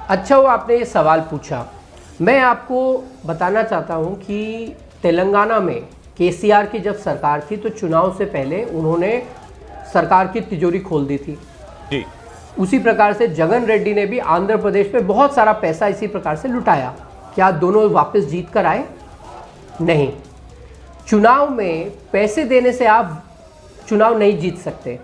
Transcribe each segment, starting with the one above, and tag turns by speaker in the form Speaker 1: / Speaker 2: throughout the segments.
Speaker 1: अच्छा वो आपने ये सवाल पूछा। मैं आपको बताना चाहता हूँ कि तेलंगाना में केसीआर की जब सरकार थी तो चुनाव से पहले उन्होंने सरकार की तिजोरी खोल दी थी
Speaker 2: जी।
Speaker 1: उसी प्रकार से जगन रेड्डी ने भी आंध्र प्रदेश में बहुत सारा पैसा इसी प्रकार से लुटाया। क्या दोनों वापस जीत कर आए? नहीं। चुनाव में पैसे देने से आप चुनाव नहीं जीत सकते।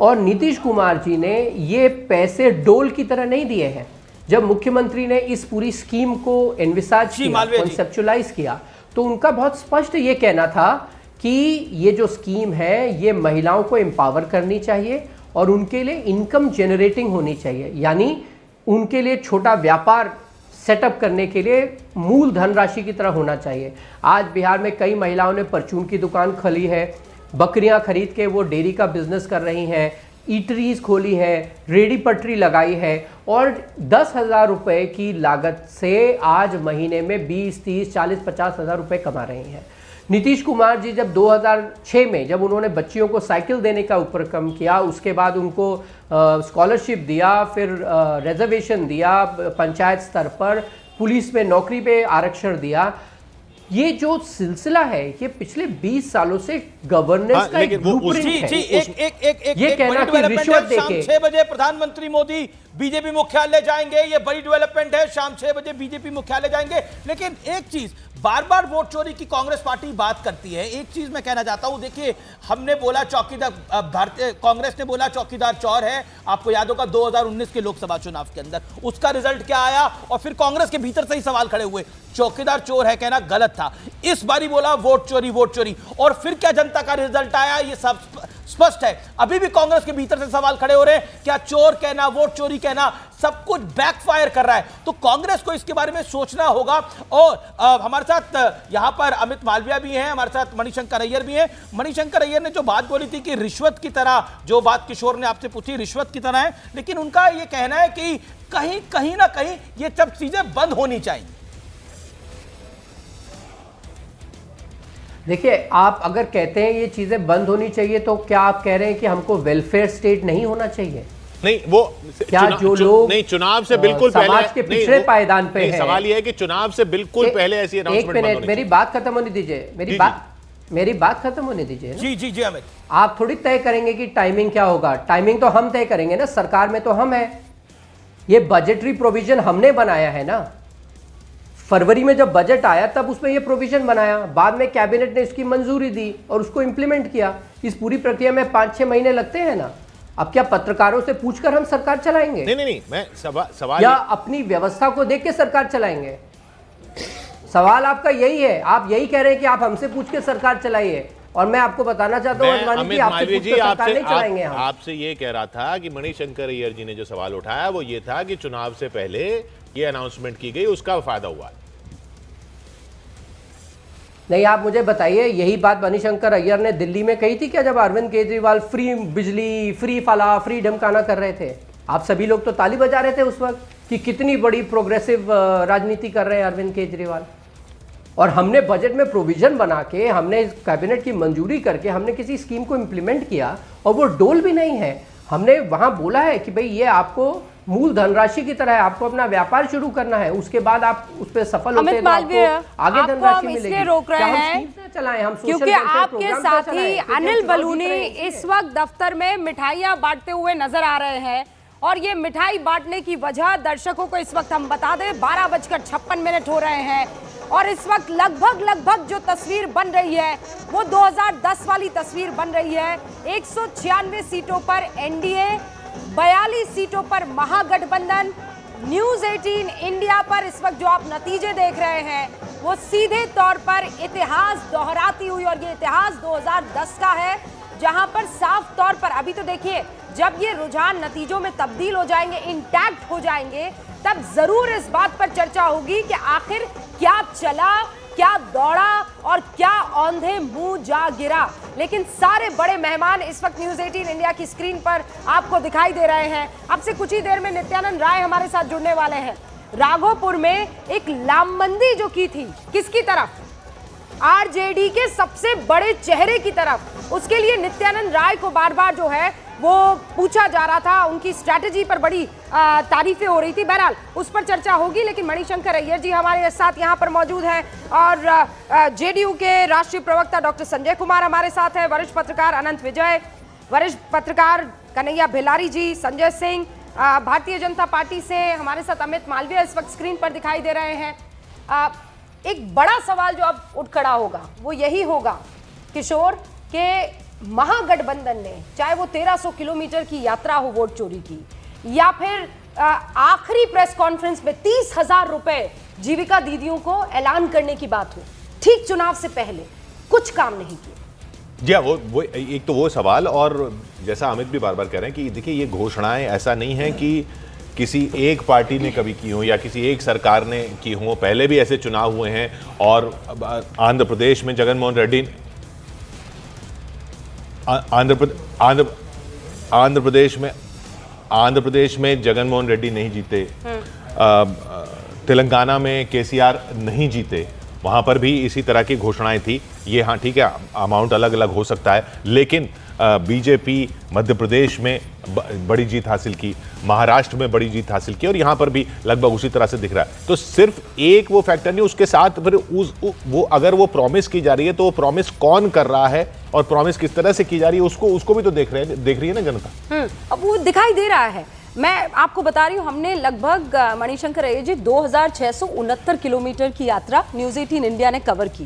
Speaker 1: और नीतीश कुमार जी ने ये पैसे डोल की तरह नहीं दिए हैं। जब मुख्यमंत्री ने इस पूरी स्कीम को एनविसाज किया, कॉन्सेप्चुलाइज किया, तो उनका बहुत स्पष्ट ये कहना था कि ये जो स्कीम है ये महिलाओं को एम्पावर करनी चाहिए और उनके लिए इनकम जनरेटिंग होनी चाहिए, यानी उनके लिए छोटा व्यापार सेटअप करने के लिए मूल धनराशि की तरह होना चाहिए। आज बिहार में कई महिलाओं ने परचून की दुकान खोली है, बकरियां खरीद के वो डेयरी का बिजनेस कर रही हैं, ईटरीज खोली है, रेडी पटरी लगाई है और 10,000 रुपये की लागत से आज महीने में 20, 30, 40, 50,000 रुपये कमा रही हैं। नीतीश कुमार जी जब 2006 में जब उन्होंने बच्चियों को साइकिल देने का उपक्रम किया, उसके बाद उनको स्कॉलरशिप दिया, फिर रिजर्वेशन दिया पंचायत स्तर पर, पुलिस में नौकरी पे आरक्षण दिया, ये जो सिलसिला है ये पिछले 20 सालों से गवर्नेंस का एक ब्लूप्रिंट है।
Speaker 3: ये कहना कि रिश्वत देके 6 बजे प्रधानमंत्री मोदी बीजेपी मुख्यालय जाएंगे, ये बड़ी डेवलपमेंट है, शाम 6 बजे बीजेपी मुख्यालय जाएंगे। लेकिन एक चीज, बार बार वोट चोरी की कांग्रेस पार्टी बात करती है। एक चीज मैं कहना चाहता हूं, देखिए हमने बोला चौकीदार, भारतीय कांग्रेस ने बोला चौकीदार चोर है। आपको याद होगा 2019 के लोकसभा चुनाव के अंदर उसका रिजल्ट क्या आया, और फिर कांग्रेस के भीतर से ही सवाल खड़े हुए, चौकीदार चोर है कहना गलत था। इस बारी बोला वोट चोरी वोट चोरी, और फिर क्या जनता का रिजल्ट आया ये सब स्पष्ट है। अभी भी कांग्रेस के भीतर से सवाल खड़े हो रहे हैं, क्या चोर कहना, वोट चोरी कहना, सब कुछ बैकफायर कर रहा है। तो कांग्रेस को इसके बारे में सोचना होगा। और हमारे साथ यहां पर अमित मालविया भी हैं, हमारे साथ मणिशंकर अय्यर भी हैं। मणिशंकर अय्यर ने जो बात बोली थी कि रिश्वत की तरह, जो बात किशोर ने आपसे पूछी रिश्वत की तरह है, लेकिन उनका यह कहना है कि कहीं ना कहीं ये सब चीजें बंद होनी चाहिए।
Speaker 1: देखिए, आप अगर कहते हैं ये चीजें बंद होनी चाहिए तो क्या आप कह रहे हैं कि हमको वेलफेयर स्टेट नहीं होना चाहिए?
Speaker 2: नहीं, वो
Speaker 1: क्या जो लोग
Speaker 2: नहीं, चुनाव से बिल्कुल पहले
Speaker 1: समाज के पिछड़े पायदान पे है।
Speaker 2: सवाल यह है कि चुनाव से बिल्कुल पहले ऐसी अनाउंसमेंट
Speaker 1: एक मिनट, मेरी बात खत्म होने दीजिए, मेरी बात खत्म होने दीजिए।
Speaker 3: जी जी जी अमित,
Speaker 1: आप थोड़ी तय करेंगे कि टाइमिंग क्या होगा। टाइमिंग तो हम तय करेंगे ना, सरकार में तो हम है। ये बजटरी प्रोविजन हमने बनाया है ना। फरवरी में जब बजट आया तब उसमें ये प्रोविजन बनाया, बाद में कैबिनेट ने इसकी मंजूरी दी और उसको इंप्लीमेंट किया। इस पूरी प्रक्रिया में 5-6 महीने लगते हैं ना। अब क्या पत्रकारों से पूछकर हम सरकार चलाएंगे?
Speaker 2: नहीं, मैं सवाल
Speaker 1: या अपनी व्यवस्था को देख के सरकार चलाएंगे? सवाल आपका यही है, आप यही कह रहे हैं कि आप हमसे पूछ के सरकार चलाइए, और मैं आपको बताना चाहता हूं कि आपसे पूछ के सरकार नहीं चलाएंगे। हम
Speaker 2: आपसे ये कह रहा था कि मणिशंकर अय्यर जी ने जो सवाल उठाया वो ये था कि चुनाव से पहले ये अनाउंसमेंट की गई, उसका फायदा हुआ।
Speaker 1: नहीं, आप मुझे बताइए, यही बात मणिशंकर अय्यर ने दिल्ली में कही थी क्या, जब अरविंद केजरीवाल फ्री बिजली, फ्री फला, फ्री ढमकाना कर रहे थे? आप सभी लोग तो ताली बजा रहे थे उस वक्त कि कितनी बड़ी प्रोग्रेसिव राजनीति कर रहे हैं अरविंद केजरीवाल। और हमने बजट में प्रोविजन बना के, हमने कैबिनेट की मंजूरी करके हमने किसी स्कीम को इम्प्लीमेंट किया, और वो डोल भी नहीं है। हमने वहां बोला है कि भाई ये आपको मूल धनराशि की तरह है, आपको अपना व्यापार शुरू करना है, उसके बाद आप उस पर सफल होते हैं तो आपको आगे धनराशि मिलेगी।
Speaker 4: रोक रहे हैं
Speaker 1: चलाएं हम,
Speaker 4: क्योंकि आपके साथी अनिल बलूनी इस वक्त दफ्तर में मिठाइयां बांटते हुए नजर आ रहे हैं, और ये मिठाई बांटने की वजह दर्शकों को इस वक्त हम बता दें 12:56 हो रहे हैं, और इस वक्त लगभग जो तस्वीर बन रही है वो 2010 वाली तस्वीर बन रही है। 196 सीटों पर एनडीए, 42 सीटों पर महागठबंधन। न्यूज़ 18 इंडिया पर इस वक्त जो आप नतीजे देख रहे हैं वो सीधे तौर पर इतिहास दोहराती हुई, और ये इतिहास 2010 का है, जहां पर साफ तौर पर अभी तो देखिए, जब ये रुझान नतीजों में तब्दील हो जाएंगे, इंटैक्ट हो जाएंगे, तब जरूर इस बात पर चर्चा होगी कि आखिर क्या चला, क्या दौड़ा और क्या औंधे मुंह जा गिरा। लेकिन सारे बड़े मेहमान इस वक्त न्यूज़ 18 इंडिया की स्क्रीन पर आपको दिखाई दे रहे हैं। अब से कुछ ही देर में नित्यानंद राय हमारे साथ जुड़ने वाले हैं। राघोपुर में एक लामबंदी जो की थी, किसकी तरफ? आरजेडी के सबसे बड़े चेहरे की तरफ। उसके लिए नित्यानंद राय को बार बार जो है वो पूछा जा रहा था, उनकी स्ट्रैटेजी पर बड़ी तारीफें हो रही थी। बहरहाल उस पर चर्चा होगी, लेकिन मणिशंकर अय्यर जी हमारे साथ यहाँ पर मौजूद हैं और जेडीयू के राष्ट्रीय प्रवक्ता डॉक्टर संजय कुमार हमारे साथ हैं, वरिष्ठ पत्रकार अनंत विजय, वरिष्ठ पत्रकार कन्हैया भिलारी जी, संजय सिंह, भारतीय जनता पार्टी से हमारे साथ अमित मालवीय इस वक्त स्क्रीन पर दिखाई दे रहे हैं। एक बड़ा सवाल जो अब उठ खड़ा होगा वो यही होगा किशोर के महागठबंधन ने, चाहे वो 1300 किलोमीटर की यात्रा हो वोट चोरी की, या फिर आखिरी प्रेस कॉन्फ्रेंस में 30,000 रुपए जीविका दीदियों को ऐलान करने की बात हो, ठीक चुनाव से पहले कुछ काम नहीं किया।
Speaker 2: जी हाँ, वो एक तो वो सवाल, और जैसा अमित भी बार बार कह रहे हैं कि देखिए ये घोषणाएं ऐसा नहीं है कि किसी एक पार्टी ने कभी की हो या किसी एक सरकार ने की हो। पहले भी ऐसे चुनाव हुए हैं और आंध्र प्रदेश में जगनमोहन रेड्डी आंध्र प्रदेश में जगनमोहन रेड्डी नहीं जीते, तेलंगाना में केसीआर नहीं जीते, वहां पर भी इसी तरह की घोषणाएं थी। ये हाँ ठीक है, अमाउंट अलग अलग हो सकता है, लेकिन बीजेपी मध्य प्रदेश में बड़ी जीत हासिल की, महाराष्ट्र में बड़ी जीत हासिल की, और यहाँ पर भी लगभग उसी तरह से दिख रहा है। तो सिर्फ एक वो फैक्टर नहीं, उसके साथ फिर वो अगर वो प्रॉमिस की जा रही है तो वो प्रॉमिस कौन कर रहा है और प्रॉमिस किस तरह से की जा रही है, उसको भी तो देख रही है ना जनता।
Speaker 4: अब वो दिखाई दे रहा है। मैं आपको बता रही हूँ, हमने लगभग मणिशंकर अय्यर जी 2669 किलोमीटर की यात्रा न्यूज़ 18 इंडिया ने कवर की।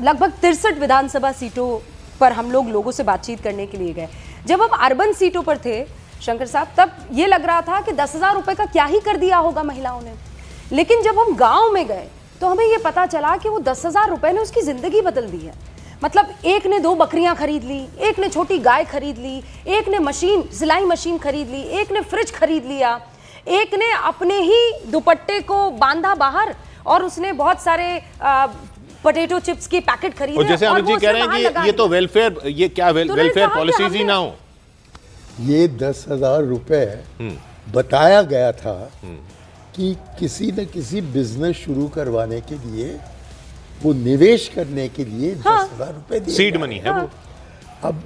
Speaker 4: लगभग 63 विधानसभा सीटों पर हम लोगों से बातचीत करने के लिए गए। जब हम अर्बन सीटों पर थे शंकर साहब, तब ये लग रहा था कि 10,000 रुपए का क्या ही कर दिया होगा महिलाओं ने, लेकिन जब हम गांव में गए तो हमें ये पता चला कि वो 10,000 रुपए ने उसकी जिंदगी बदल दी है। मतलब एक ने 2 बकरियां खरीद ली, एक ने छोटी गाय खरीद ली, एक ने सिलाई मशीन खरीद ली, एक ने फ्रिज खरीद लिया, एक ने अपने ही दुपट्टे को बांधा बाहर और उसने बहुत सारे पोटैटो चिप्स की पैकेट खरीदे।
Speaker 2: और जैसे अमित जी कह रहे हैं कि ये तो वेलफेयर, ये क्या वेलफेयर पॉलिसीज ही ना हो।
Speaker 5: ये 10,000 रुपए बताया गया था कि किसी न किसी बिजनेस शुरू करवाने के लिए, वो निवेश करने के लिए 10,000 रुपए दिए,
Speaker 2: सीड मनी है वो।
Speaker 5: अब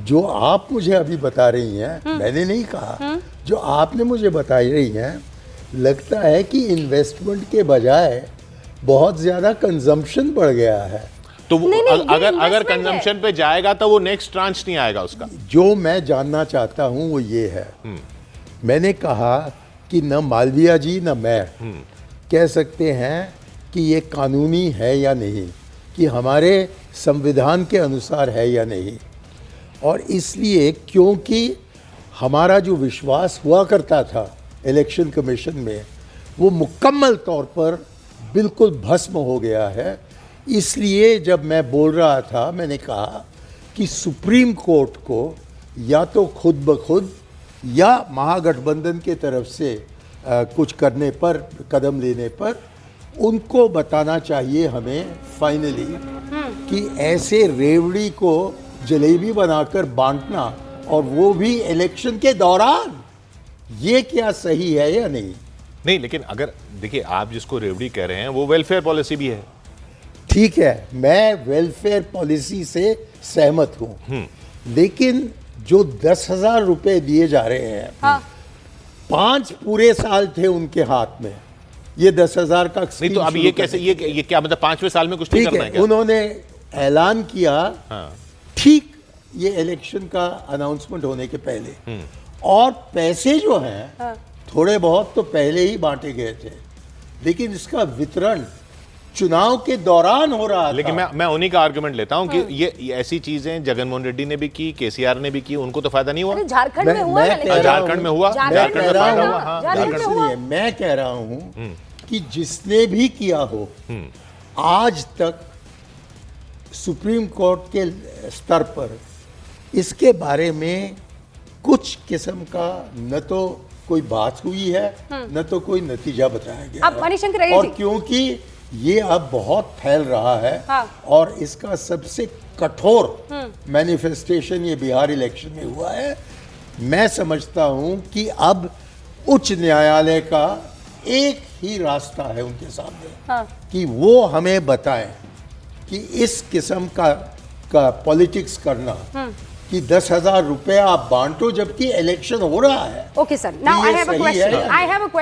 Speaker 5: जो आप मुझे अभी बता रही हैं, मैंने नहीं कहा, जो आपने मुझे बता रही हैं, लगता है कि इन्वेस्टमेंट के बजाय बहुत ज्यादा कंजम्पशन बढ़ गया है।
Speaker 2: तो अगर कंजम्पशन पे जाएगा तो वो नेक्स्ट ट्रांच नहीं आएगा उसका।
Speaker 5: जो मैं जानना चाहता हूं वो ये है, मैंने कहा कि न मालवीया जी न मैं कह सकते हैं कि ये कानूनी है या नहीं, कि हमारे संविधान के अनुसार है या नहीं, और इसलिए क्योंकि हमारा जो विश्वास हुआ करता था इलेक्शन कमीशन में, वो मुकम्मल तौर पर बिल्कुल भस्म हो गया है। इसलिए जब मैं बोल रहा था, मैंने कहा कि सुप्रीम कोर्ट को या तो खुद ब खुद या महागठबंधन के तरफ से कुछ करने पर, कदम लेने पर उनको बताना चाहिए हमें फाइनली कि ऐसे रेवड़ी को जलेबी बनाकर बांटना, और वो भी इलेक्शन के दौरान, ये क्या सही है या नहीं।
Speaker 2: नहीं, लेकिन अगर देखिए आप जिसको रेवड़ी कह रहे हैं वो वेलफेयर पॉलिसी भी है।
Speaker 5: ठीक है, मैं वेलफेयर पॉलिसी से सहमत हूं, लेकिन जो 10,000 रुपए दिए जा रहे हैं, 5 पूरे साल थे उनके हाथ में, ये 10,000 का
Speaker 2: नहीं तो अब ये कैसे, ये क्या मतलब 5वें साल में कुछ नहीं करना है क्या?
Speaker 5: उन्होंने ऐलान किया ठीक ये इलेक्शन का अनाउंसमेंट होने के पहले, और पैसे जो हैं थोड़े बहुत तो पहले ही बांटे गए थे, लेकिन इसका वितरण चुनाव के दौरान हो रहा
Speaker 2: लेकिन
Speaker 5: था।
Speaker 2: मैं उन्हीं का आर्गुमेंट लेता हूं कि ये ऐसी चीजें जगनमोहन रेड्डी ने भी की, केसीआर ने भी की, उनको तो फायदा नहीं हुआ।
Speaker 4: झारखंड में हुआ,
Speaker 2: झारखंड में हुआ, झारखंड में फायदा हुआ।
Speaker 5: मैं कह रहा हूं कि जिसने भी किया हो, आज तक सुप्रीम कोर्ट के स्तर पर इसके बारे में कुछ किस्म का न तो कोई बात हुई है, न तो कोई नतीजा बताया गया।
Speaker 4: अब मणिशंकर अय्यर
Speaker 5: और
Speaker 4: जी,
Speaker 5: क्योंकि ये अब बहुत फैल रहा है, और इसका सबसे कठोर मैनिफेस्टेशन ये बिहार इलेक्शन में हुआ है, मैं समझता हूं कि अब उच्च न्यायालय का एक ही रास्ता है उनके सामने, कि वो हमें बताएं कि इस किस्म का पॉलिटिक्स करना कि 10,000 रुपए आप बांटो जबकि इलेक्शन हो रहा है।
Speaker 4: Okay, sir. Now
Speaker 5: ये
Speaker 4: I have a
Speaker 5: सही
Speaker 4: question.
Speaker 5: है।
Speaker 4: I have a question.